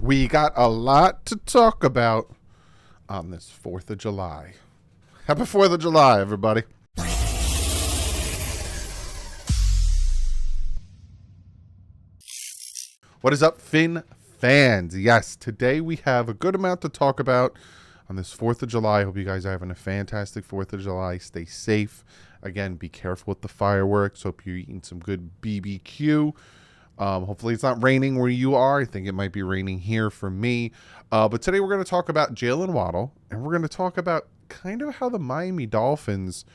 We got a lot to talk about on this 4th of July. Happy 4th of July, everybody. What is up, Fin fans? Yes, today we have a good amount to talk about on this 4th of July. I hope you guys are having a fantastic 4th of July. Stay safe. Again, be careful with the fireworks. Hope you're eating some good BBQ. Hopefully it's not raining where you are. I think it might be raining here for me. But today we're going to talk about Jaylen Waddle, and we're going to talk about kind of how the Miami Dolphins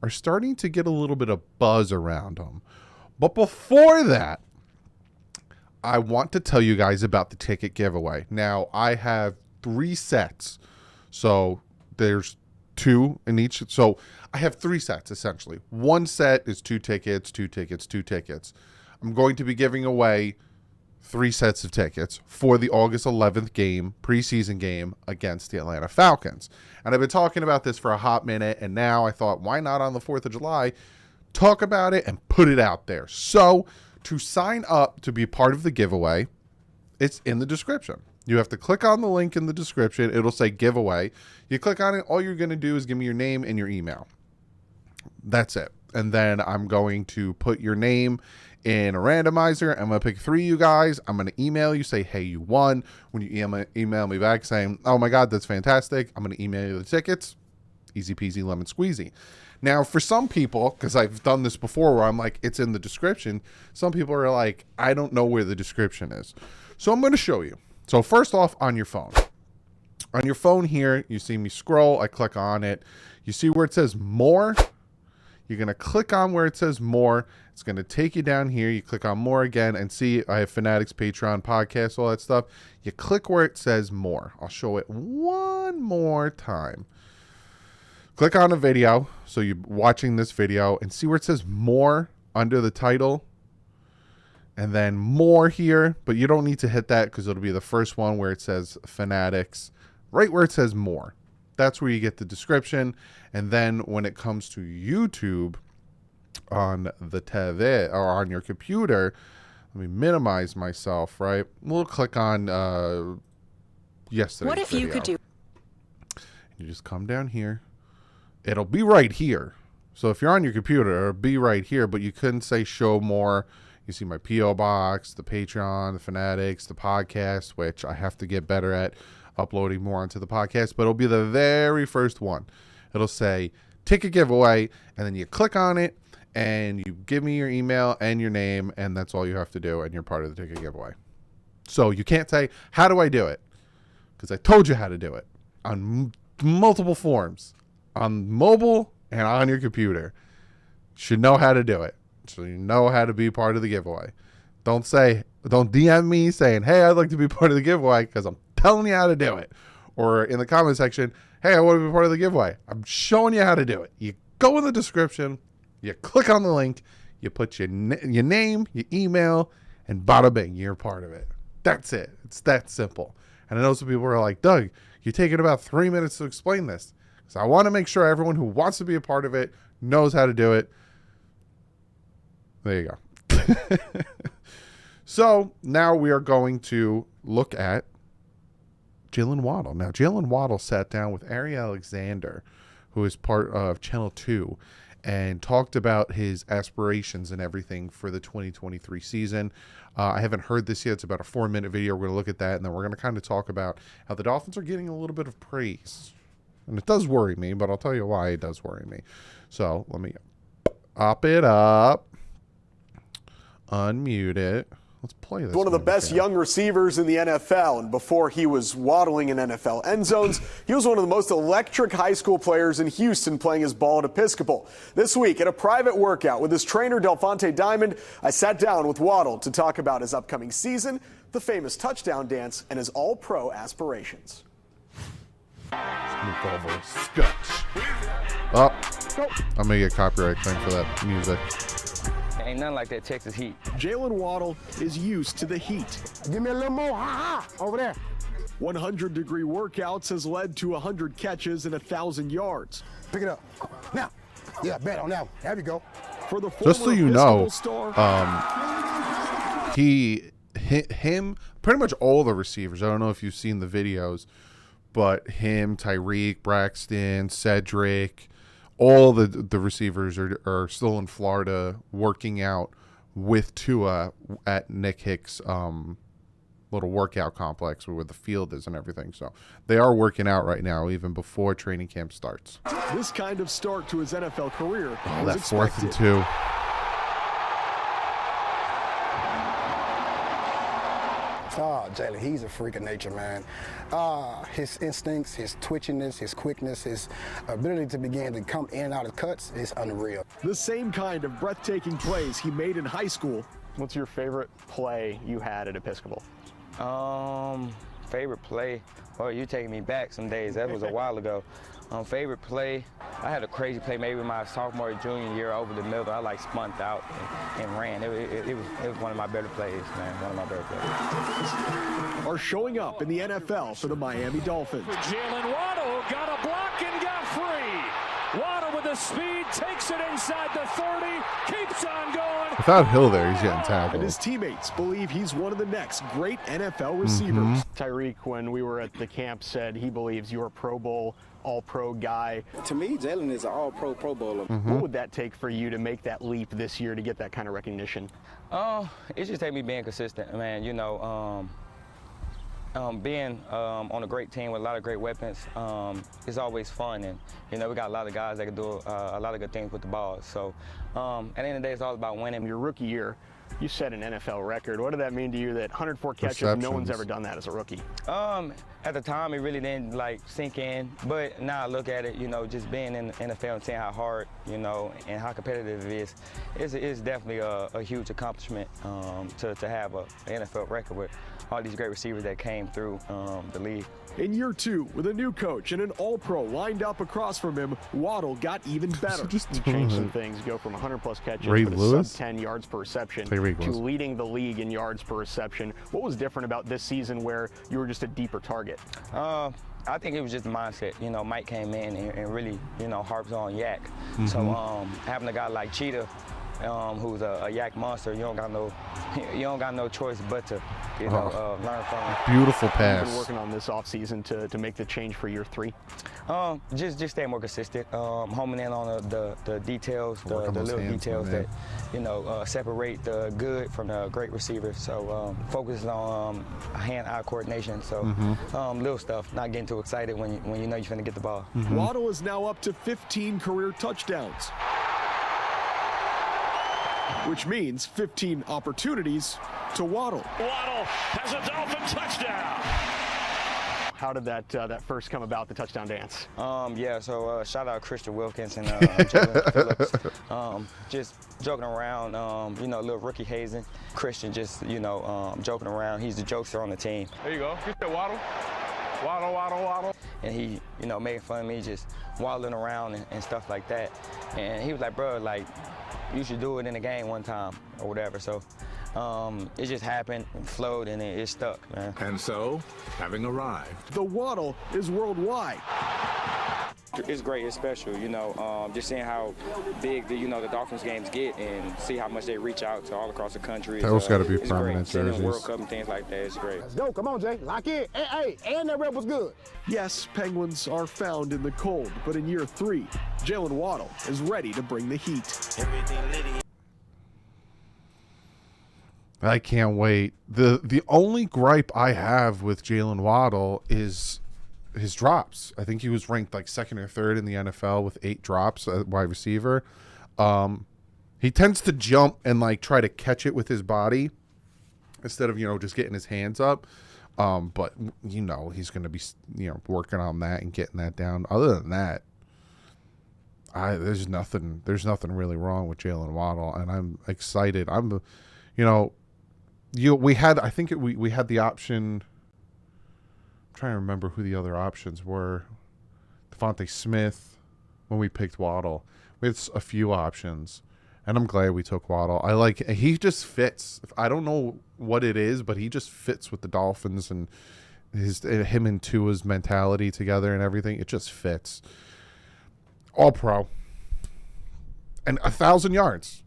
are starting to get a little bit of buzz around them. But before that, I want to tell you guys about the ticket giveaway. Now, I have 3 sets. So there's 2 in each. So I have 3 sets, essentially. 1 set is 2 tickets, 2 tickets, 2 tickets. I'm going to be giving away 3 sets of tickets for the August 11th game, preseason game against the Atlanta Falcons. And I've been talking about this for a hot minute, and now I thought, why not on the 4th of July, talk about it and put it out there. So to sign up to be part of the giveaway, it's in the description. You have to click on the link in the description. It'll say giveaway. You click on it. All you're going to do is give me your name and your email. That's it. And then I'm going to put your name in a randomizer. I'm going to pick 3 of you guys. I'm going to email you, say, hey, you won. When you email me back saying, oh my God, that's fantastic, I'm going to email you the tickets. Easy peasy, lemon squeezy. Now, for some people, because I've done this before where I'm like, it's in the description. Some people are like, I don't know where the description is. So I'm going to show you. So first off, on your phone. On your phone here, you see me scroll. I click on it. You see where it says more? You're going to click on where it says more. It's going to take you down here. You click on more again and see I have Fanatics, Patreon, podcast, all that stuff. You click where it says more. I'll show it one more time. Click on a video. So you're watching this video and see where it says more under the title. And then more here, but you don't need to hit that because it'll be the first one where it says Fanatics, right where it says more. That's where you get the description. And then when it comes to YouTube on the TV or on your computer, let me minimize myself, right? We'll click on yesterday's What if video. you could do? You just come down here. It'll be right here. So if you're on your computer, it'll be right here, but you couldn't say show more. You see my P.O. Box, the Patreon, the Fanatics, the podcast, which I have to get better at uploading more onto the podcast, but it'll be the very first one. It'll say ticket giveaway, and then you click on it, and you give me your email and your name, and that's all you have to do, and you're part of the ticket giveaway. So you can't say, how do I do it? Because I told you how to do it on multiple forms, on mobile and on your computer. You should know how to do it. So you know how to be part of the giveaway. Don't DM me saying, hey, I'd like to be part of the giveaway, because I'm telling you how to do it. Or in the comment section, hey, I want to be part of the giveaway. I'm showing you how to do it. You go in the description, you click on the link, you put your name, your email, and bada bing, you're part of it. That's it. It's that simple. And I know some people are like, Doug, you're taking about 3 minutes to explain this. So I want to make sure everyone who wants to be a part of it knows how to do it. There you go. So now we are going to look at Jaylen Waddle. Now, Jaylen Waddle sat down with Ari Alexander, who is part of Channel 2, and talked about his aspirations and everything for the 2023 season. I haven't heard this yet. It's about a 4-minute video. We're going to look at that, and then we're going to kind of talk about how the Dolphins are getting a little bit of praise. And it does worry me, but I'll tell you why it does worry me. So let me up it up. Unmute it. Let's play this. One of the best young receivers in the NFL, and before he was waddling in NFL end zones, he was one of the most electric high school players in Houston playing his ball at Episcopal. This week, at a private workout with his trainer, Delphonte Diamond, I sat down with Waddle to talk about his upcoming season, the famous touchdown dance, and his all-pro aspirations. Snoop over Scotch. Oh, I'm going to get copyright claim for that music. Ain't nothing like that Texas heat. Jaylen Waddle is used to the heat. Give me a little more, over there. 100-degree workouts has led to 100 catches and 1,000 yards. Pick it up. Now. Yeah, bet on that one. There we go. For the Just so you know, star, he him, pretty much all the receivers. I don't know if you've seen the videos, but him, Tyreek, Braxton, Cedric, all the receivers are still in Florida working out with Tua at Nick Hicks' little workout complex where the field is and everything. So they are working out right now, even before training camp starts. This kind of start to his NFL career Oh, was that 4th and expected. 2. Oh, Jaylen, he's a freak of nature, man. His instincts, his twitchiness, his quickness, his ability to begin to come in and out of cuts is unreal. The same kind of breathtaking plays he made in high school. What's your favorite play you had at Episcopal? Favorite play? Well, you taking me back some days. That was a while ago. Favorite play? I had a crazy play maybe my sophomore or junior year over the middle. I like spunt out and ran. It was one of my better plays, man. One of my better plays. Are showing up in the NFL for the Miami Dolphins. Jaylen Waddle got a block and got free. Waddle with the speed takes it inside the 30, keeps on going. Without Hill there, he's getting And tackled. his teammates believe he's one of the next great NFL receivers. Tyreek, when we were at the camp, said he believes you're a Pro Bowl, all-pro guy. To me, Jaylen is an all-pro Pro Bowler. What would that take for you to make that leap this year to get that kind of recognition? It just take me being consistent, man. You know, being on a great team with a lot of great weapons is always fun, and you know we got a lot of guys that can do a lot of good things with the ball. So at the end of the day, it's all about winning. Your rookie year, you set an NFL record. What did that mean to you that 104 catches, no one's Receptions. ever done that as a rookie? At the time, it really didn't like sink in, but now I look at it, you know, just being in the NFL and seeing how hard, you know, and how competitive it is, it's definitely a huge accomplishment to have an NFL record with all these great receivers that came through the league. In year 2, with a new coach and an all-pro lined up across from him, Waddle got even better. Just You change some things, go from 100-plus catches Ray but a Lewis? sub-10 yards per reception Tyreek to was. leading the league in yards per reception. What was different about this season where you were just a deeper target? I think it was just the mindset. You know, Mike came in and really, you know, harps on Yak. So having a guy like Cheetah, who's a Yak monster, you don't got no choice but to, you know, learn from him. Beautiful You've been pass. working on this offseason to make the change for year 3. Just stay more consistent, homing in on the details, Work on the those little hands, details man. that, you know, separate the good from the great receiver. So focus on hand-eye coordination. So little stuff, not getting too excited when you know you're finna get the ball. Waddle is now up to 15 career touchdowns, which means 15 opportunities to Waddle. Waddle has a Dolphin touchdown. How did that first come about, the touchdown dance? Yeah, so shout out Christian Wilkins and Jaylen Phillips. Just joking around, you know, little rookie hazing. Christian just, you know, joking around. He's the jokester on the team. There you go. Get that Waddle. Waddle, Waddle, Waddle. And he, you know, making fun of me just waddling around and stuff like that. And he was like, bro, like, you should do it in the game one time or whatever. So it just happened, flowed, and it stuck, man. And so, having arrived, The Waddle is worldwide. It's great, it's special, you know, just seeing how big the Dolphins games get and see how much they reach out to all across the country. Those gotta be it's permanent great. Seeing the jerseys. World Cup and things like that, it's great. Let's go. Come on, Jay. Lock in. Hey, and that rep was good. Yes, Penguins are found in the cold, but in year 3, Jaylen Waddle is ready to bring the heat. I can't wait. The only gripe I have with Jaylen Waddle is his drops. I think he was ranked like 2nd or 3rd in the NFL with 8 drops at wide receiver. He tends to jump and like try to catch it with his body instead of, you know, just getting his hands up. But you know, he's going to be, you know, working on that and getting that down. Other than that, there's nothing really wrong with Jaylen Waddle, and I'm excited. We had the option. I'm trying to remember who the other options were. Devontae Smith when we picked Waddle. We had a few options, and I'm glad we took Waddle. He just fits. I don't know what it is, but he just fits with the Dolphins and him and Tua's mentality together and everything. It just fits. All pro. And 1,000 yards.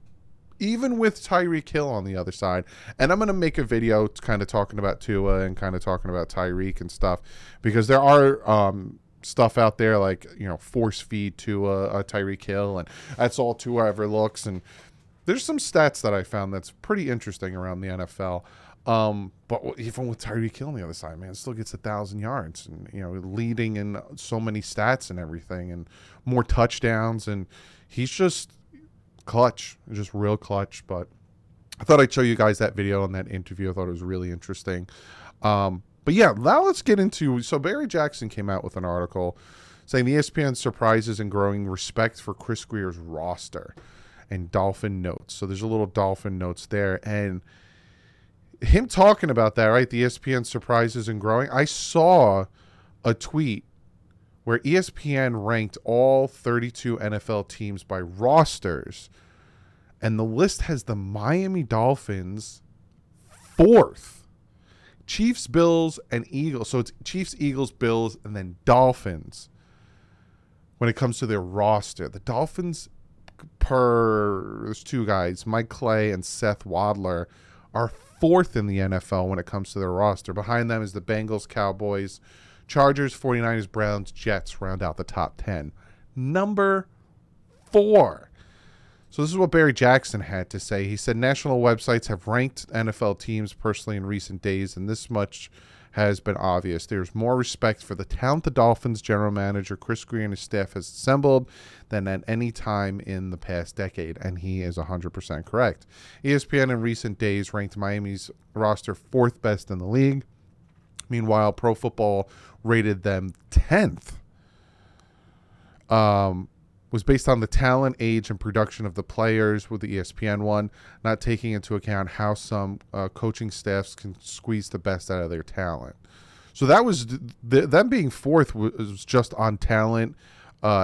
even with Tyreek Hill on the other side. And I'm going to make a video kind of talking about Tua and kind of talking about Tyreek and stuff, because there are stuff out there like, force feed to a Tyreek Hill, and that's all Tua ever looks. And there's some stats that I found that's pretty interesting around the NFL. But even with Tyreek Hill on the other side, man, still gets 1,000 yards and, leading in so many stats and everything, and more touchdowns. And he's just clutch, just real clutch. But I thought I'd show you guys that video and that interview. I thought it was really interesting. But yeah, now let's get into, so Barry Jackson came out with an article saying the ESPN surprises and growing respect for Chris Grier's roster and Dolphin notes. So there's a little Dolphin notes there, and him talking about that, right? The ESPN surprises and growing. I saw a tweet where ESPN ranked all 32 NFL teams by rosters, and the list has the Miami Dolphins 4th. Chiefs, Bills, and Eagles. So it's Chiefs, Eagles, Bills, and then Dolphins when it comes to their roster. The Dolphins, there's 2 guys, Mike Clay and Seth Wadler, are 4th in the NFL when it comes to their roster. Behind them is the Bengals, Cowboys, Chargers, 49ers, Browns, Jets round out the top 10. Number 4. So this is what Barry Jackson had to say. He said national websites have ranked NFL teams personally in recent days, and this much has been obvious. There's more respect for the talent the Dolphins general manager Chris Grier and his staff has assembled than at any time in the past decade, and he is 100% correct. ESPN in recent days ranked Miami's roster 4th best in the league. Meanwhile, Pro Football rated them 10th. Was based on the talent, age, and production of the players with the ESPN one, not taking into account how some coaching staffs can squeeze the best out of their talent. So that was them being 4th was just on talent,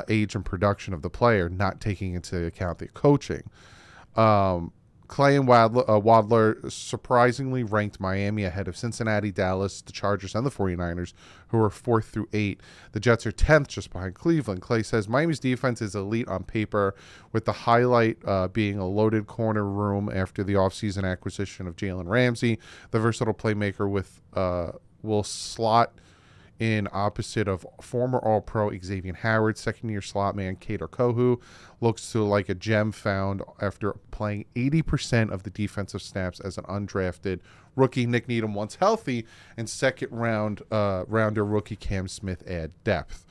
age, and production of the player, not taking into account the coaching. Clay and Wadler surprisingly ranked Miami ahead of Cincinnati, Dallas, the Chargers, and the 49ers, who are 4th through 8. The Jets are 10th, just behind Cleveland. Clay says Miami's defense is elite on paper, with the highlight being a loaded corner room after the offseason acquisition of Jalen Ramsey. The versatile playmaker will slot in opposite of former All-Pro Xavier Howard. Second-year slot man Kader Kohu looks to like a gem found after playing 80% of the defensive snaps as an undrafted rookie. Nick Needham, once healthy, and second-rounder rookie Cam Smith add depth.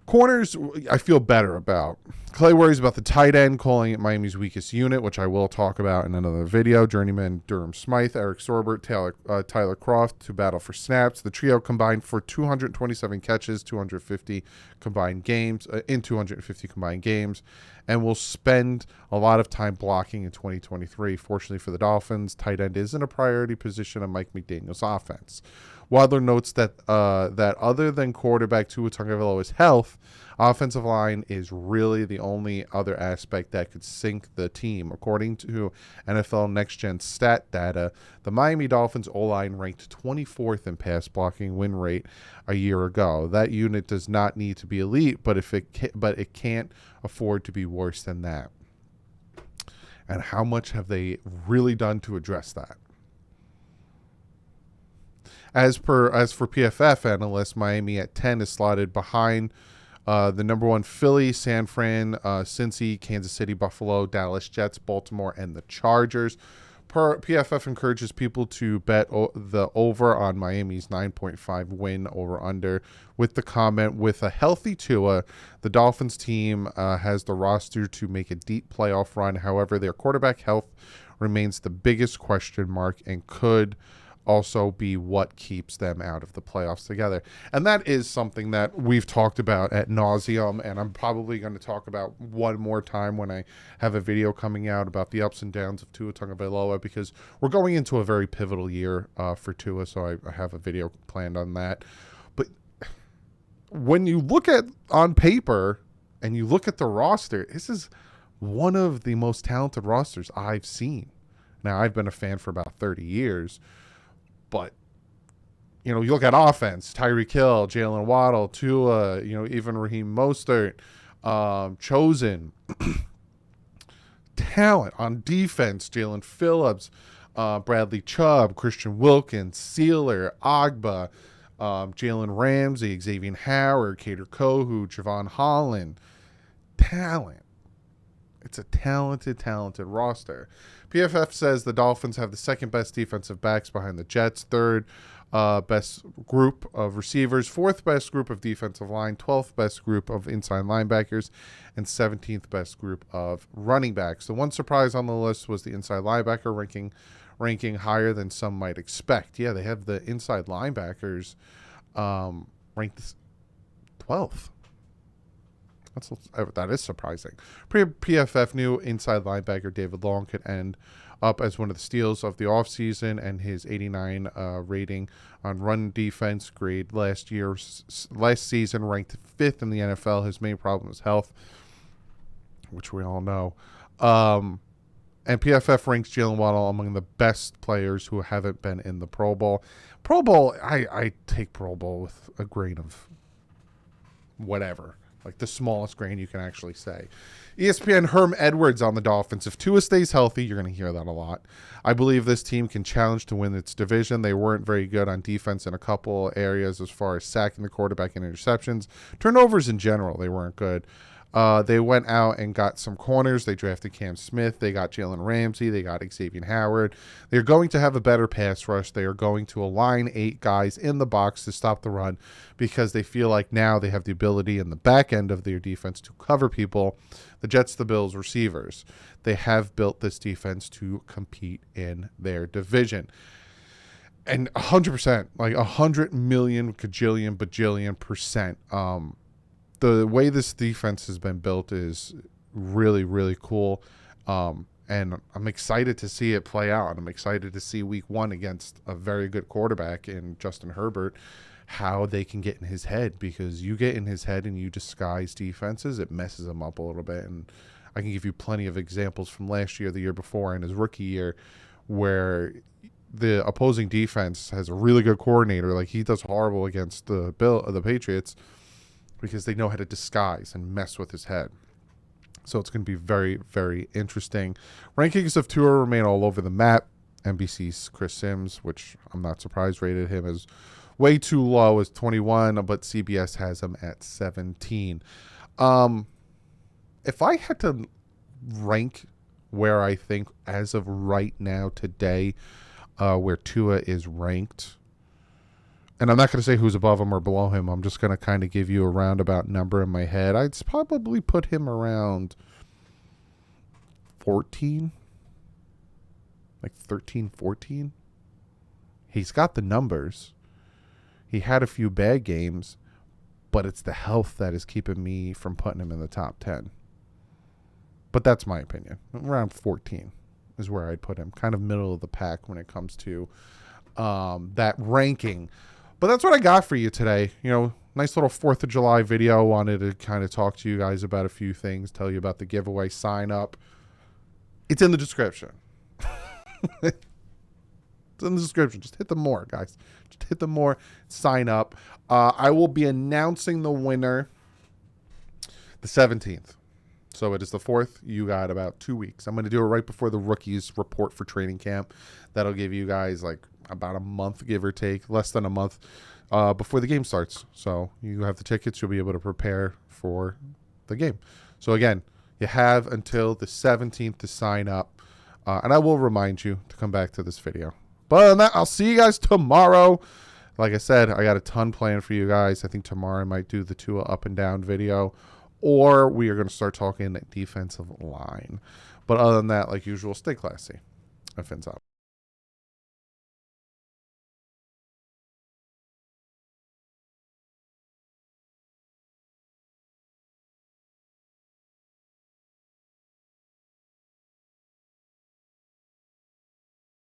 Corners, I feel better about. Clay worries about the tight end, calling it Miami's weakest unit, which I will talk about in another video. Journeyman Durham Smythe, Eric Sorbert, Tyler Croft to battle for snaps. The trio combined for 227 catches, 250 combined games, in 250 combined games, and will spend a lot of time blocking in 2023. Fortunately for the Dolphins, tight end isn't a priority position in Mike McDaniel's offense. Wadler notes that that other than quarterback Tua Tagovailoa's health, offensive line is really the only other aspect that could sink the team. According to NFL Next Gen stat data, the Miami Dolphins O-line ranked 24th in pass blocking win rate a year ago. That unit does not need to be elite, but it can't afford to be worse than that. And how much have they really done to address that? As for PFF analysts, Miami at 10 is slotted behind the number 1 Philly, San Fran, Cincy, Kansas City, Buffalo, Dallas, Jets, Baltimore, and the Chargers. PFF encourages people to bet the over on Miami's 9.5 win over under with the comment, with a healthy Tua, the Dolphins team has the roster to make a deep playoff run. However, their quarterback health remains the biggest question mark and could also be what keeps them out of the playoffs together. And that is something that we've talked about ad nauseum, and I'm probably going to talk about one more time when I have a video coming out about the ups and downs of Tua Tagovailoa, because we're going into a very pivotal year for Tua, so I have a video planned on that. But when you look at on paper and you look at the roster, this is one of the most talented rosters I've seen. Now, I've been a fan for about 30 years, but, you look at offense, Tyreek Hill, Jaylen Waddle, Tua, even Raheem Mostert, Chosen, talent on defense. Jalen Phillips, Bradley Chubb, Christian Wilkins, Sealer, Agba, Jalen Ramsey, Xavier Howard, Cater Kohu, Javon Holland. Talent. It's a talented roster. PFF says the Dolphins have the second best defensive backs behind the Jets, third best group of receivers, fourth best group of defensive line, 12th best group of inside linebackers, and 17th best group of running backs. The one surprise on the list was the inside linebacker ranking higher than some might expect. Yeah, they have the inside linebackers ranked 12th. That is surprising. PFF knew inside linebacker David Long could end up as one of the steals of the offseason, and his 89 rating on run defense grade last season ranked 5th in the NFL. His main problem is health, which we all know. And PFF ranks Jaylen Waddle among the best players who haven't been in the Pro Bowl. Pro Bowl, I take Pro Bowl with a grain of whatever. Like the smallest grain you can actually say. ESPN Herm Edwards on the Dolphins. If Tua stays healthy, you're going to hear that a lot. I believe this team can challenge to win its division. They weren't very good on defense in a couple areas as far as sacking the quarterback and interceptions. Turnovers in general, they weren't good. They went out and got some corners. They drafted Cam Smith. They got Jalen Ramsey. They got Xavier Howard. They're going to have a better pass rush. They are going to align 8 guys in the box to stop the run because they feel like now they have the ability in the back end of their defense to cover people. The Jets, the Bills, receivers. They have built this defense to compete in their division. And 100%, like 100 million, cajillion, bajillion percent. The way this defense has been built is really, really cool. And I'm excited to see it play out. I'm excited to see week 1 against a very good quarterback in Justin Herbert, how they can get in his head, because you get in his head and you disguise defenses, it messes him up a little bit. And I can give you plenty of examples from last year, the year before, and his rookie year, where the opposing defense has a really good coordinator. Like, he does horrible against the Patriots, because they know how to disguise and mess with his head. So it's going to be very, very interesting. Rankings of Tua remain all over the map. NBC's Chris Sims, which I'm not surprised, rated him as way too low, as 21, but CBS has him at 17. If I had to rank where I think as of right now today, where Tua is ranked, and I'm not going to say who's above him or below him. I'm just going to kind of give you a roundabout number in my head. I'd probably put him around 14, like 13, 14. He's got the numbers. He had a few bad games, but it's the health that is keeping me from putting him in the top 10. But that's my opinion. Around 14 is where I'd put him. Kind of middle of the pack when it comes to that ranking. But that's what I got for you today. You know, nice little 4th of July video. Wanted to kind of talk to you guys about a few things, tell you about the giveaway, sign up. It's in the description. It's in the description. Just hit the more, guys. Just hit the more, sign up. I will be announcing the winner the 17th. So it is the 4th. You got about 2 weeks. I'm going to do it right before the rookies report for training camp. That'll give you guys like about a month, give or take, less than a month before the game starts. So you have the tickets. You'll be able to prepare for the game. So again, you have until the 17th to sign up. And I will remind you to come back to this video. But other than that, I'll see you guys tomorrow. Like I said, I got a ton planned for you guys. I think tomorrow I might do the Tua up and down video, or we are going to start talking defensive line. But other than that, like usual, stay classy. And fins up.